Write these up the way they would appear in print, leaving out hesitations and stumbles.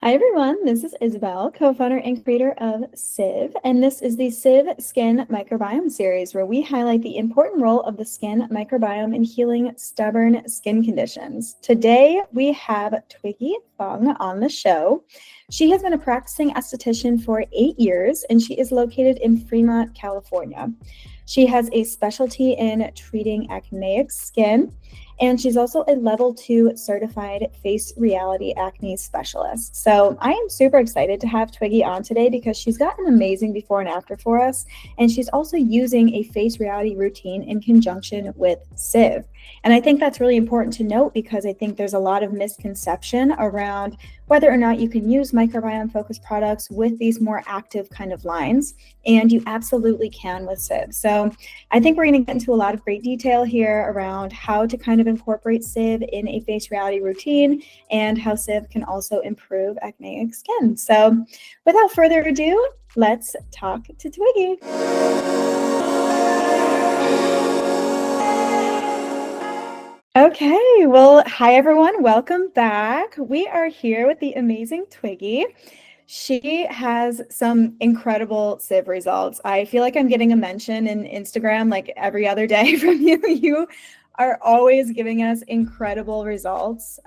Hi everyone, this is Isabel, co-founder and creator of SIV, and this is the SIV Skin Microbiome Series, where we highlight the important role of the skin microbiome in healing stubborn skin conditions. Today, we have Twiggy Fung on the show. She has been a practicing esthetician for 8 years, and she is located in Fremont, California. She has a specialty in treating acneic skin, and she's also a level 2 certified Face Reality Acne Specialist. So I am super excited to have Twiggy on today because she's got an amazing before and after for us. And she's also using a Face Reality routine in conjunction with SIV. And I think that's really important to note because I think there's a lot of misconception around whether or not you can use microbiome focused products with these more active kind of lines. And you absolutely can with SIV. So I think we're going to get into a lot of great detail here around how to kind of incorporate SIV in a face reality routine and how SIV can also improve acneic skin. So without further ado, let's talk to Twiggy. Okay, well, hi everyone, welcome back. We are here with the amazing Twiggy. She has some incredible SIV results. I feel like I'm getting a mention in Instagram like every other day from you. You are always giving us incredible results.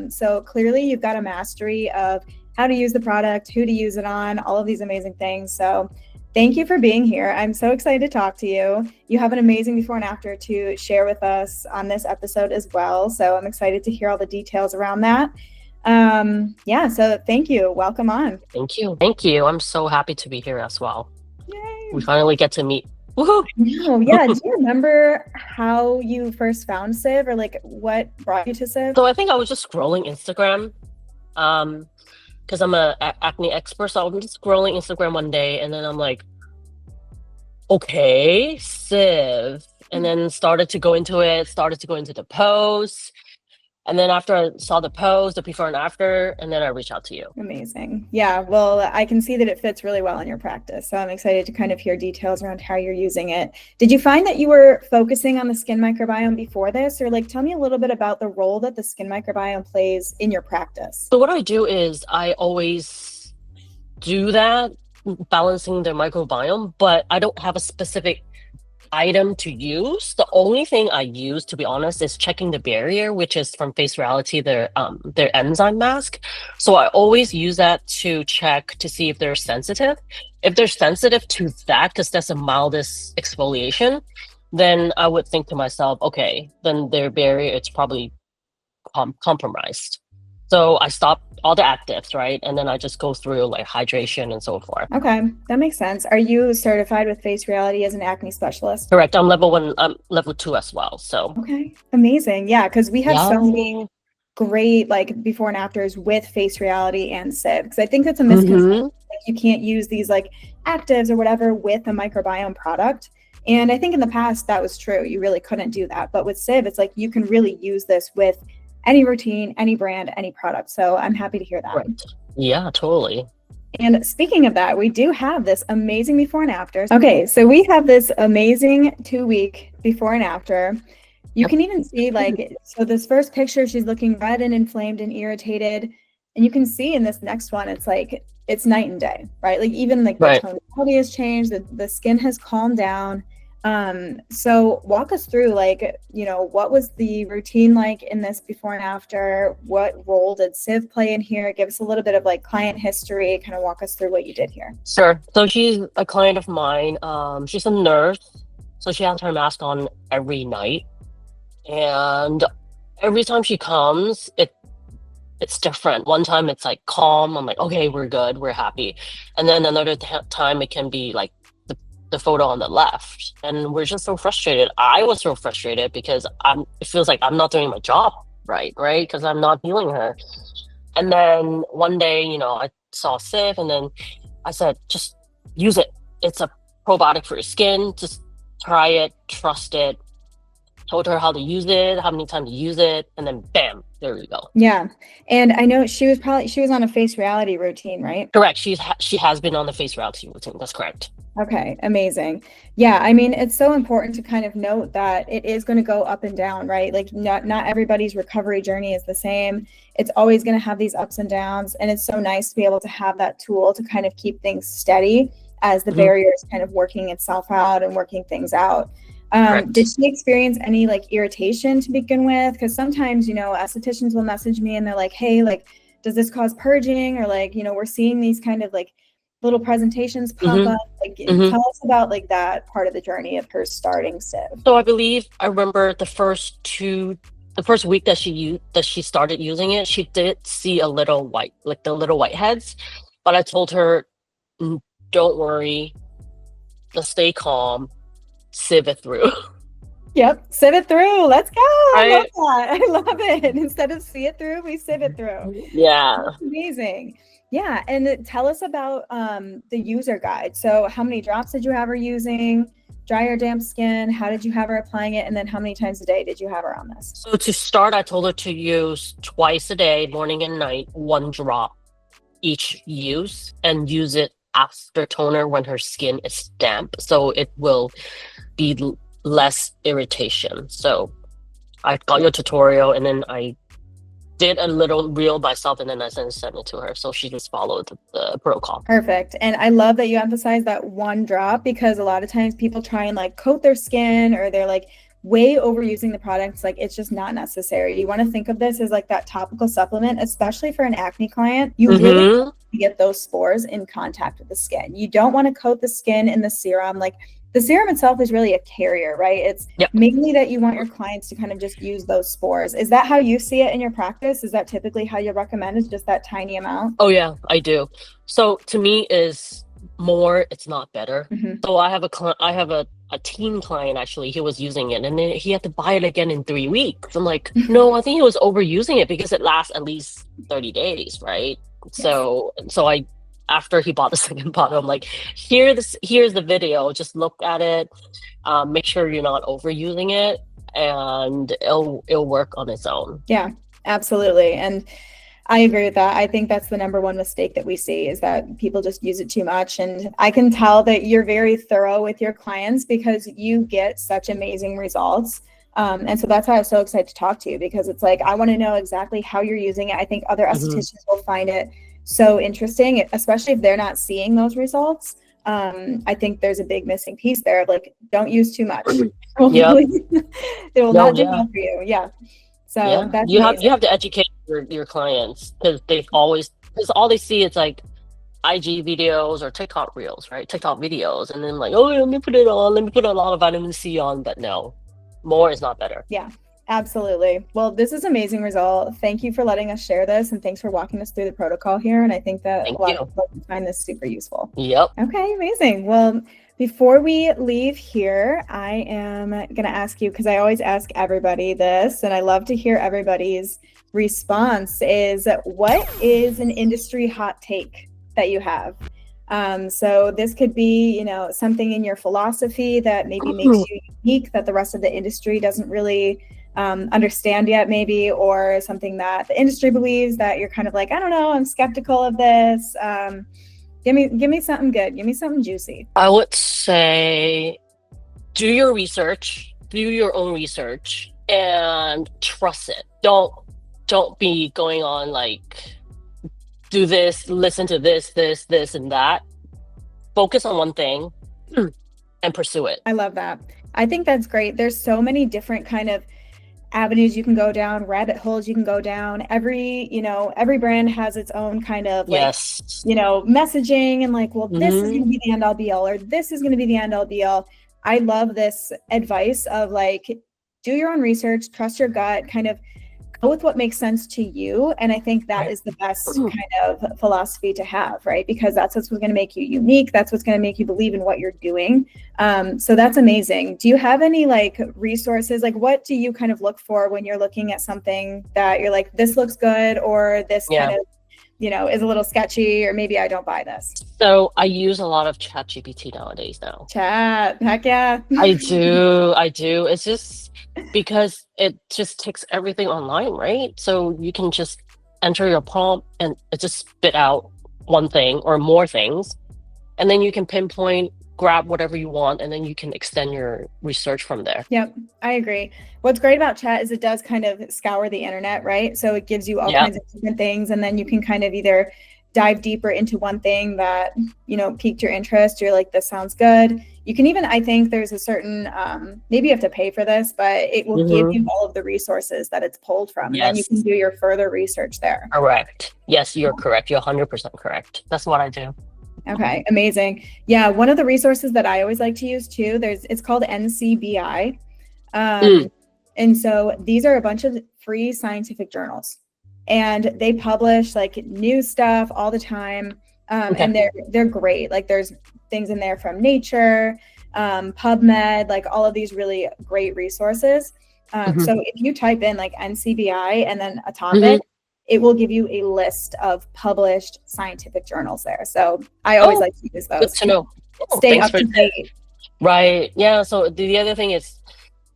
So clearly you've got a mastery of how to use the product, who to use it on, all of these amazing things. So thank you for being here. I'm so excited to talk to you. You have an amazing before and after to share with us on this episode as well. So I'm excited to hear all the details around that. Yeah, so thank you. Welcome on. Thank you. Thank you. I'm so happy to be here as well. Yay. We finally get to meet. Woohoo! No, yeah. Do you remember how you first found SIV or like what brought you to SIV? So I think I was just scrolling Instagram, because I'm a acne expert. So I'm just scrolling Instagram one day, and then I'm like, okay, SIV, and then started to go into it. Started to go into the posts. And then after I saw the post, the before and after, and then I reached out to you. Amazing. Yeah, well, I can see that it fits really well in your practice. So I'm excited to kind of hear details around how you're using it. Did you find that you were focusing on the skin microbiome before this? Or like, tell me a little bit about the role that the skin microbiome plays in your practice. So what I do is I always do that, balancing the microbiome, but I don't have a specific item to use. The only thing I use, to be honest, is checking the barrier, which is from Face Reality, their enzyme mask. So I always use that to check to see if they're sensitive. If they're sensitive to that, because that's the mildest exfoliation, then I would think to myself, okay, then their barrier it's probably compromised. So I stop all the actives, right? And then I just go through like hydration and so forth. Okay, that makes sense. Are you certified with Face Reality as an acne specialist? Correct. I'm level 1, I'm level 2 as well. So okay, amazing. Yeah, because we have so many great like before and afters with Face Reality and SIV. Because I think that's a misconception. Like, you can't use these like actives or whatever with a microbiome product. And I think in the past that was true. You really couldn't do that. But with SIV, it's like you can really use this with any routine, any brand, any product. So I'm happy to hear that. Right. Yeah, totally. And speaking of that, we do have this amazing before and after. Okay, so we have this amazing 2-week before and after. You can even see like, so this first picture, she's looking red and inflamed and irritated. And you can see in this next one, it's like, it's night and day, right? Like even like the tonality has changed, the skin has calmed down. So walk us through like, you know, what was the routine like in this before and after? What role did SIV play in here? Give us a little bit of like client history, kind of walk us through what you did here. Sure. So she's a client of mine. She's a nurse. So she has her mask on every night. And every time she comes, it's different. One time it's like calm. I'm like, okay, we're good. We're happy. And then another time it can be like the photo on the left, and we're just so frustrated. I was so frustrated because it feels like I'm not doing my job right because I'm not healing her. And then one day, you know, I saw SIV, and then I said, just use it. It's a probiotic for your skin. Just try it, trust it. Told her how to use it, how many times to use it, and then bam, there we go. Yeah. And I know she was on a Face Reality routine, right? Correct. She has been on the Face Reality routine. That's correct. Okay, amazing. Yeah, I mean, it's so important to kind of note that it is going to go up and down, right? Like not everybody's recovery journey is the same. It's always going to have these ups and downs, and it's so nice to be able to have that tool to kind of keep things steady as the barrier is kind of working itself out and working things out. Did she experience any like irritation to begin with? Because sometimes, estheticians will message me and they're like, hey, like, does this cause purging? Or like, we're seeing these kind of like little presentations pop up. Like, tell us about like that part of the journey of her starting SIV. So I remember the first week that she started using it, she did see a little white, like the little whiteheads, but I told her, don't worry, just stay calm, sieve it through. Yep, sieve it through. Let's go. Right? I love that. I love it. Instead of see it through, we sieve it through. Yeah. That's amazing. Yeah, and tell us about the user guide. So how many drops did you have her using? Dry or damp skin? How did you have her applying it? And then how many times a day did you have her on this? So to start, I told her to use twice a day, morning and night, 1 drop each use, and use it after toner when her skin is damp. So it will be less irritation. So I got your tutorial, and then I did a little reel myself, and then I sent it to her, so she just followed the protocol. Perfect. And I love that you emphasize that 1 drop, because a lot of times people try and like coat their skin, or they're like way overusing the products. Like, it's just not necessary. You want to think of this as like that topical supplement, especially for an acne client. You really want to get those spores in contact with the skin. You don't want to coat the skin in the serum. Like, the serum itself is really a carrier, right? It's mainly that you want your clients to kind of just use those spores. Is that how you see it in your practice? Is that typically how you recommend, is just that tiny amount? Oh yeah, I do. So to me, is more, it's not better. So I have a teen client, actually. He was using it, and then he had to buy it again in 3 weeks. I'm like, no, I think he was overusing it, because it lasts at least 30 days, right? Yes. So I, after he bought the second bottle, I'm like, here's the video, just look at it, make sure you're not overusing it, and it'll work on its own. Yeah, absolutely. And I agree with that. I think that's the number one mistake that we see, is that people just use it too much. And I can tell that you're very thorough with your clients, because you get such amazing results. And so that's why I was so excited to talk to you, because it's like, I want to know exactly how you're using it. I think other estheticians will find it so interesting, especially if they're not seeing those results. I think there's a big missing piece there of like, don't use too much. It will not do well for you. Yeah. So that's you have to educate your clients, because all they see is like IG videos or TikTok reels, right? TikTok videos, and then like, oh, let me put a lot of vitamin C on. But no, more is not better. Yeah, absolutely. Well, this is an amazing result. Thank you for letting us share this, and thanks for walking us through the protocol here. And I think that a lot of people find this super useful. Yep. Okay, amazing. Well, before we leave here, I am going to ask you, because I always ask everybody this, and I love to hear everybody's response, is what is an industry hot take that you have? So this could be, something in your philosophy that maybe makes you unique, that the rest of the industry doesn't really understand yet, maybe, or something that the industry believes that you're kind of like, I don't know, I'm skeptical of this. Give me something good. Give me something juicy. I would say do your research, do your own research, and trust it. Don't be going on like, do this, listen to this, and that. Focus on one thing and pursue it. I love that. I think that's great. There's so many different kind of avenues you can go down, rabbit holes you can go down. Every brand has its own kind of like, messaging, and like, well, this is going to be the end all be all, or this is going to be the end all be all. I love this advice of like, do your own research, trust your gut, kind of go with what makes sense to you. And I think that is the best kind of philosophy to have, right? Because that's what's going to make you unique. That's what's going to make you believe in what you're doing. So that's amazing. Do you have any like resources? Like, what do you kind of look for when you're looking at something that you're like, this looks good, or this kind of, is a little sketchy, or maybe I don't buy this? So I use a lot of ChatGPT nowadays now. Chat, heck yeah. I do. It's just because it just takes everything online, right? So you can just enter your prompt and it just spit out one thing or more things. And then you can pinpoint grab whatever you want, and then you can extend your research from there. Yep, I agree. What's great about chat is it does kind of scour the internet, right? So it gives you all kinds of different things, and then you can kind of either dive deeper into one thing that, you know, piqued your interest. You're like, this sounds good. You can even, I think there's a certain, maybe you have to pay for this, but it will give you all of the resources that it's pulled from. And then you can do your further research there. Correct. Yes, you're correct. You're 100% correct. That's what I do. Okay, amazing. Yeah, one of the resources that I always like to use too, it's called NCBI. And so these are a bunch of free scientific journals, and they publish like new stuff all the time. And they're great. Like there's things in there from Nature, PubMed, like all of these really great resources. So if you type in like NCBI and then a topic, it will give you a list of published scientific journals there. So I always like to use those. Good to know. Stay up to date. Right. Yeah. So the other thing is,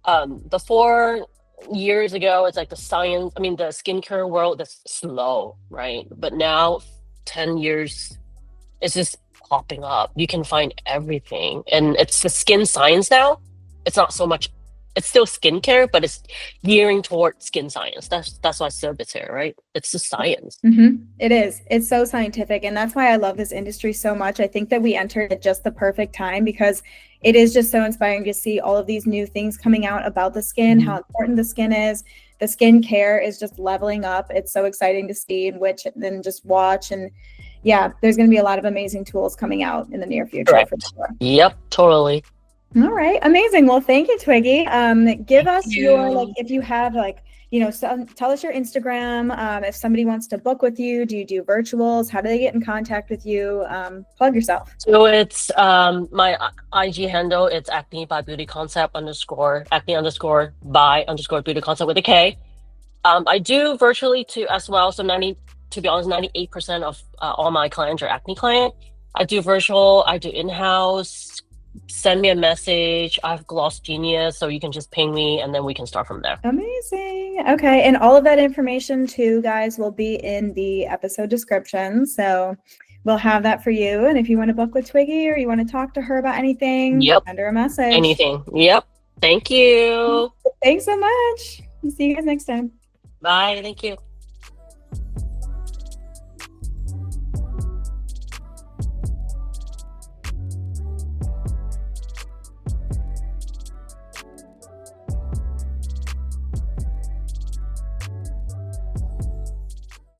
the 4 years ago, it's like the skincare world is slow, right? But now, 10 years, it's just popping up. You can find everything, and it's the skin science now. It's not so much. It's still skincare, but it's gearing toward skin science. That's why SIV is here, right? It's the science. It is. It's so scientific, and that's why I love this industry so much. I think that we entered at just the perfect time, because it is just so inspiring to see all of these new things coming out about the skin, how important the skin is. The skin care is just leveling up. It's so exciting to see, which then just watch. And yeah, there's going to be a lot of amazing tools coming out in the near future. For sure. Yep, totally. All right, amazing. Well, thank you, Twiggy. Give us your, like, if you have, like, you know, tell us your Instagram. If somebody wants to book with you, do you do virtuals? How do they get in contact with you? Plug yourself. So it's my IG handle. It's acne by beauty concept _ acne _ by _ beauty concept with a K. I do virtually too as well. So to be honest, 98% of all my clients are acne client. I do virtual. I do in-house. Send me a message. I have Gloss Genius, so you can just ping me and then we can start from there. Amazing. Okay, and all of that information too, guys, will be in the episode description, so we'll have that for you. And if you want to book with Twiggy or you want to talk to her about anything, send her a message. Anything. Yep. Thank you. Thanks so much. See you guys next time. Bye. Thank you.